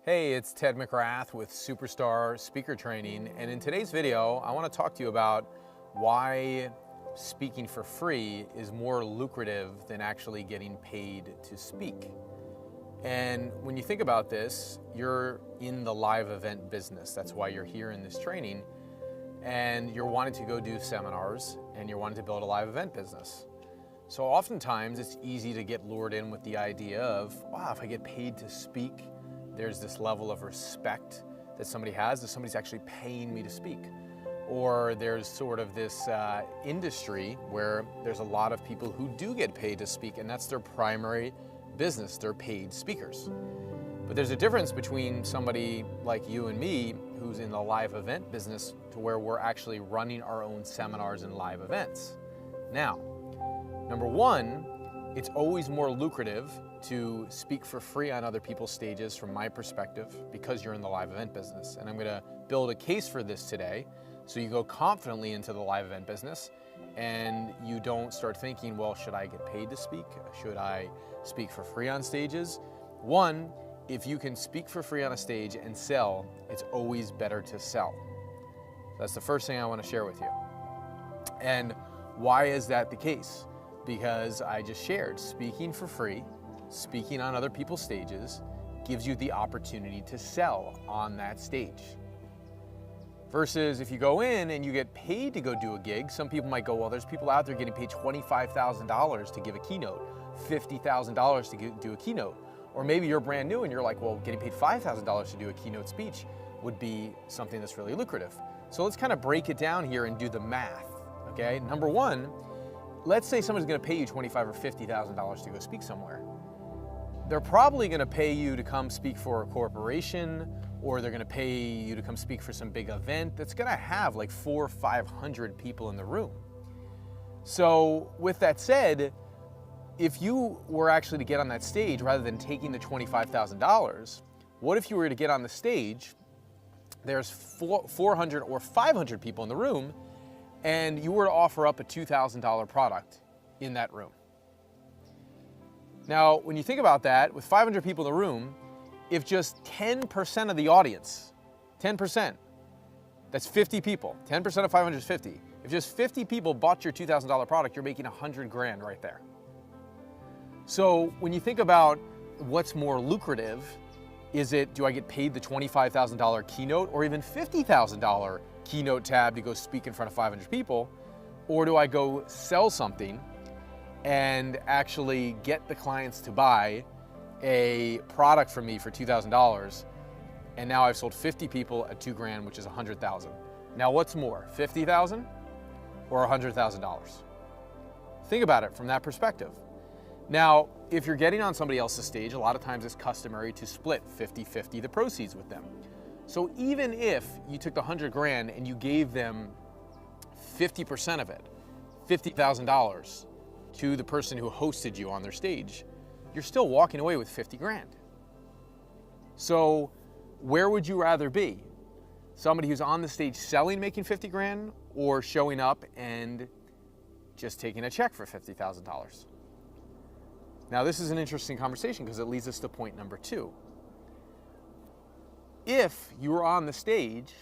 Hey, it's Ted McGrath with Superstar Speaker Training, and in today's video, I want to talk to you about why speaking for free is more lucrative than actually getting paid to speak. And when you think about this, you're in the live event business. That's why you're here in this training, and you're wanting to go do seminars, and you're wanting to build a live event business. So oftentimes, it's easy to get lured in with the idea of, wow, if I get paid to speak, there's this level of respect that somebody has, that somebody's actually paying me to speak. Or there's sort of this industry where there's a lot of people who do get paid to speak, and that's their primary business. They're paid speakers. But there's a difference between somebody like you and me who's in the live event business to where we're actually running our own seminars and live events. Now, number one, it's always more lucrative to speak for free on other people's stages from my perspective because you're in the live event business. And I'm gonna build a case for this today so you go confidently into the live event business and you don't start thinking, well, should I get paid to speak? Should I speak for free on stages? One, if you can speak for free on a stage and sell, it's always better to sell. That's the first thing I wanna share with you. And why is that the case? Because I just shared, speaking for free, speaking on other people's stages, gives you the opportunity to sell on that stage. Versus if you go in and you get paid to go do a gig, some people might go, well, there's people out there getting paid $25,000 to give a keynote, $50,000 to do a keynote. Or maybe you're brand new and you're like, well, getting paid $5,000 to do a keynote speech would be something that's really lucrative. So let's kind of break it down here and do the math, okay? Number one, let's say someone's gonna pay you $25,000 or $50,000 to go speak somewhere. They're probably gonna pay you to come speak for a corporation, or they're gonna pay you to come speak for some big event that's gonna have like 400 or 500 people in the room. So with that said, if you were actually to get on that stage rather than taking the $25,000, what if you were to get on the stage, there's 400 or 500 people in the room, and you were to offer up a $2,000 product in that room. Now, when you think about that, with 500 people in the room, if just 10% of the audience, 10%, that's 50 people, 10% of 500 is 50. If just 50 people bought your $2,000 product, you're making 100 grand right there. So when you think about what's more lucrative, is it, do I get paid the $25,000 keynote or even $50,000 keynote tab to go speak in front of 500 people? Or do I go sell something and actually get the clients to buy a product from me for $2,000, and now I've sold 50 people at 2 grand, which is 100,000. Now what's more, 50,000 or $100,000? Think about it from that perspective. Now, if you're getting on somebody else's stage, a lot of times it's customary to split 50-50 the proceeds with them. So even if you took the 100 grand and you gave them 50% of it, $50,000 to the person who hosted you on their stage, you're still walking away with 50 grand. So where would you rather be? Somebody who's on the stage selling, making 50 grand, or showing up and just taking a check for $50,000? Now this is an interesting conversation because it leads us to point number two. If you were on the stage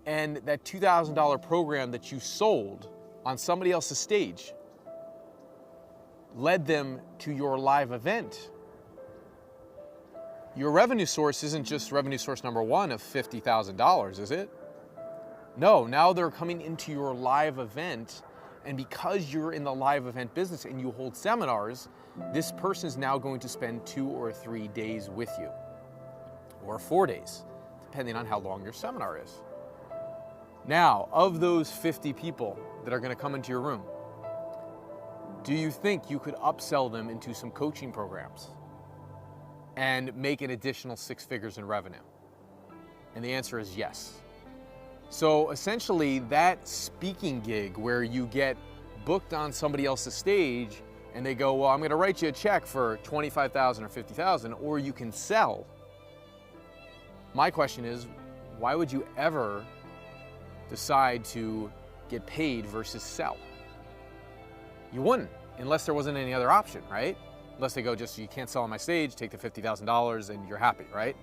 and that $2,000 program that you sold on somebody else's stage led them to your live event, your revenue source isn't just revenue source number one of $50,000, is it? No, now they're coming into your live event, and because you're in the live event business and you hold seminars, this person is now going to spend 2 or 3 days with you, or 4 days, depending on how long your seminar is. Now, of those 50 people that are going to come into your room, do you think you could upsell them into some coaching programs and make an additional 6 figures in revenue? And the answer is yes. So essentially, that speaking gig where you get booked on somebody else's stage and they go, well, I'm going to write you a check for $25,000 or $50,000, or you can sell. My question is, why would you ever decide to get paid versus sell? You wouldn't, unless there wasn't any other option, right? Unless they go, just you can't sell on my stage, take the $50,000 and you're happy, right?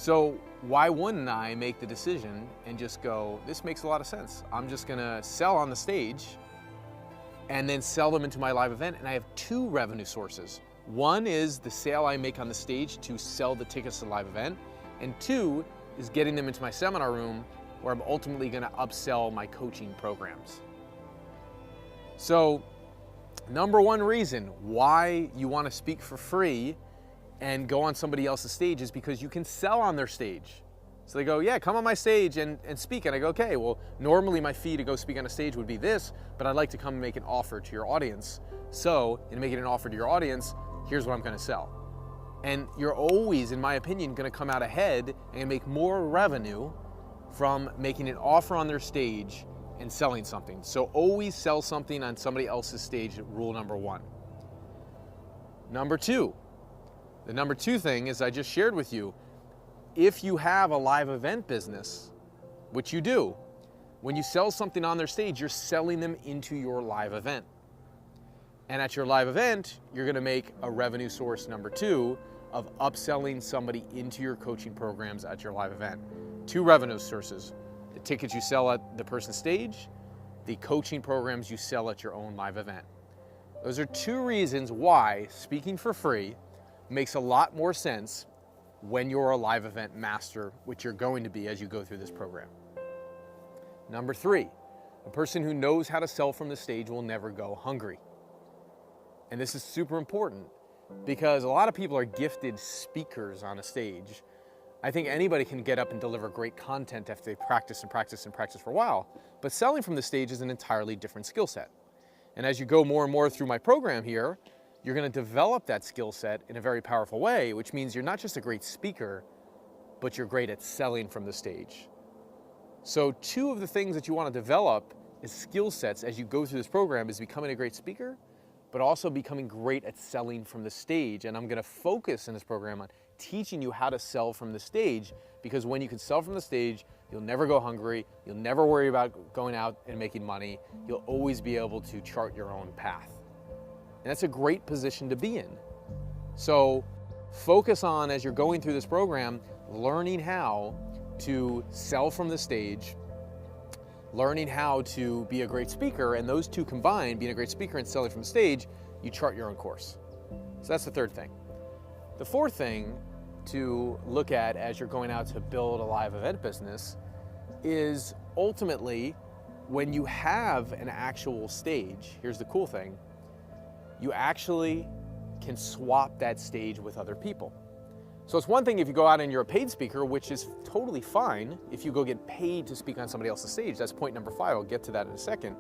So why wouldn't I make the decision and just go, this makes a lot of sense. I'm just gonna sell on the stage and then sell them into my live event. And I have two revenue sources. One is the sale I make on the stage to sell the tickets to the live event. And two is getting them into my seminar room where I'm ultimately gonna upsell my coaching programs. So number one reason why you wanna speak for free and go on somebody else's stage is because you can sell on their stage. So they go, yeah, come on my stage and speak. And I go, okay, well, normally my fee to go speak on a stage would be this, but I'd like to come and make an offer to your audience. So in making an offer to your audience, here's what I'm gonna sell. And you're always, in my opinion, gonna come out ahead and make more revenue from making an offer on their stage and selling something. So always sell something on somebody else's stage, rule number one. Number two, the number two thing is I just shared with you, if you have a live event business, which you do, when you sell something on their stage, you're selling them into your live event. And at your live event, you're gonna make a revenue source number two of upselling somebody into your coaching programs at your live event. Two revenue sources: the tickets you sell at the person's stage, the coaching programs you sell at your own live event. Those are two reasons why speaking for free makes a lot more sense when you're a live event master, which you're going to be as you go through this program. Number three, a person who knows how to sell from the stage will never go hungry. And this is super important because a lot of people are gifted speakers on a stage. I think anybody can get up and deliver great content after they practice and practice and practice for a while, but selling from the stage is an entirely different skill set. And as you go more and more through my program here, you're gonna develop that skill set in a very powerful way, which means you're not just a great speaker, but you're great at selling from the stage. So two of the things that you wanna develop as skill sets as you go through this program is becoming a great speaker, but also becoming great at selling from the stage. And I'm gonna focus in this program on teaching you how to sell from the stage, because when you can sell from the stage, you'll never go hungry, you'll never worry about going out and making money, you'll always be able to chart your own path. And that's a great position to be in. So focus on, as you're going through this program, learning how to sell from the stage, learning how to be a great speaker, and those two combined, being a great speaker and selling from the stage, you chart your own course. So that's the third thing. The fourth thing to look at as you're going out to build a live event business is ultimately when you have an actual stage, here's the cool thing, you actually can swap that stage with other people. So it's one thing if you go out and you're a paid speaker, which is totally fine if you go get paid to speak on somebody else's stage. That's point number 5, I'll get to that in a second.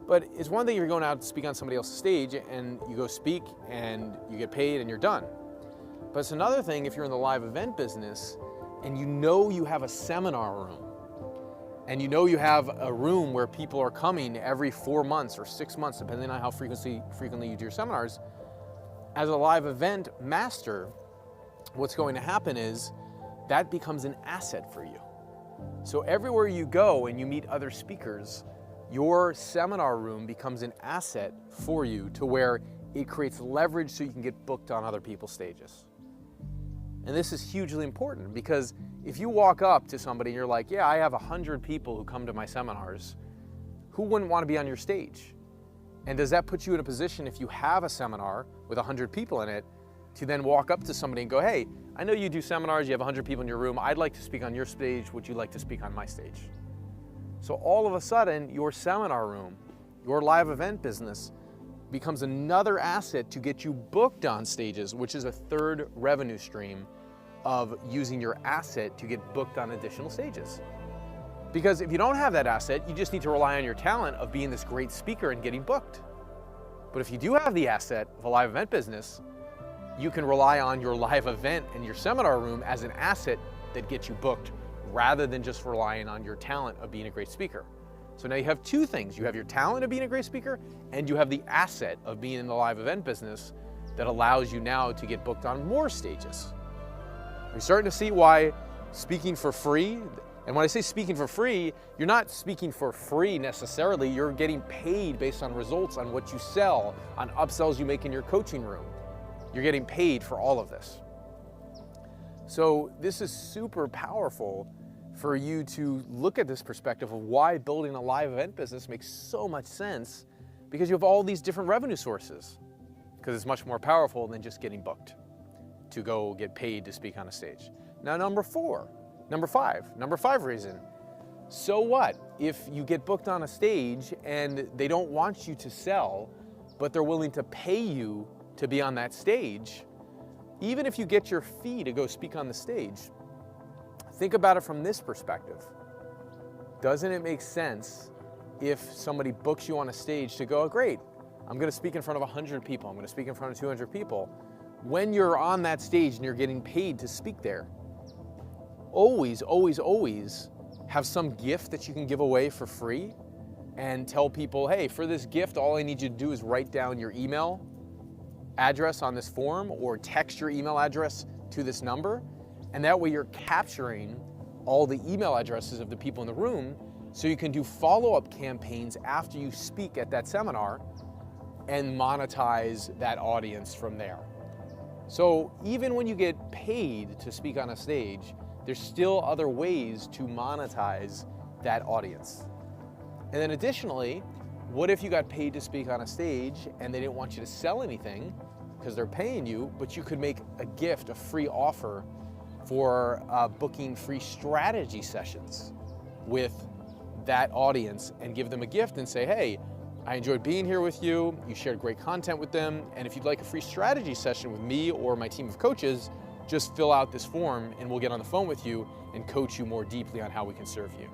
But it's one thing if you're going out to speak on somebody else's stage and you go speak and you get paid and you're done. But it's another thing if you're in the live event business and you know you have a seminar room and you know you have a room where people are coming every 4 months or 6 months, depending on how frequently you do your seminars. As a live event master, what's going to happen is that becomes an asset for you. So everywhere you go and you meet other speakers, your seminar room becomes an asset for you to where it creates leverage so you can get booked on other people's stages. And this is hugely important because if you walk up to somebody and you're like, yeah, I have 100 people who come to my seminars, who wouldn't want to be on your stage? And does that put you in a position, if you have a seminar with 100 people in it, to then walk up to somebody and go, hey, I know you do seminars, you have 100 people in your room, I'd like to speak on your stage, would you like to speak on my stage? So all of a sudden, your seminar room, your live event business becomes another asset to get you booked on stages, which is a third revenue stream of using your asset to get booked on additional stages. Because if you don't have that asset, you just need to rely on your talent of being this great speaker and getting booked. But if you do have the asset of a live event business, you can rely on your live event and your seminar room as an asset that gets you booked rather than just relying on your talent of being a great speaker. So now you have two things. You have your talent of being a great speaker and you have the asset of being in the live event business that allows you now to get booked on more stages. You're starting to see why speaking for free, and when I say speaking for free, you're not speaking for free necessarily, you're getting paid based on results, on what you sell, on upsells you make in your coaching room. You're getting paid for all of this. So this is super powerful for you to look at this perspective of why building a live event business makes so much sense, because you have all these different revenue sources, because it's much more powerful than just getting booked to go get paid to speak on a stage. Now, number five reason. So what if you get booked on a stage and they don't want you to sell, but they're willing to pay you to be on that stage? Even if you get your fee to go speak on the stage, think about it from this perspective. Doesn't it make sense if somebody books you on a stage to go, great, I'm gonna speak in front of 100 people, I'm gonna speak in front of 200 people. When you're on that stage and you're getting paid to speak there, always, always, always have some gift that you can give away for free and tell people, hey, for this gift, all I need you to do is write down your email address on this form or text your email address to this number. And that way you're capturing all the email addresses of the people in the room, so you can do follow-up campaigns after you speak at that seminar and monetize that audience from there. So even when you get paid to speak on a stage, there's still other ways to monetize that audience. And then additionally, what if you got paid to speak on a stage and they didn't want you to sell anything because they're paying you, but you could make a gift, a free offer for booking free strategy sessions with that audience and give them a gift and say, hey, I enjoyed being here with you, you shared great content with them, and if you'd like a free strategy session with me or my team of coaches, just fill out this form and we'll get on the phone with you and coach you more deeply on how we can serve you.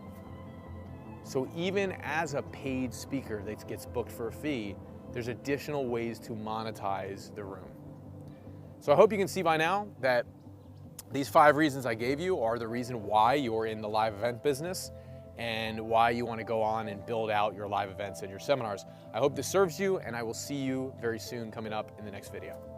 So even as a paid speaker that gets booked for a fee, there's additional ways to monetize the room. So I hope you can see by now that these 5 reasons I gave you are the reason why you're in the live event business and why you want to go on and build out your live events and your seminars. I hope this serves you, and I will see you very soon coming up in the next video.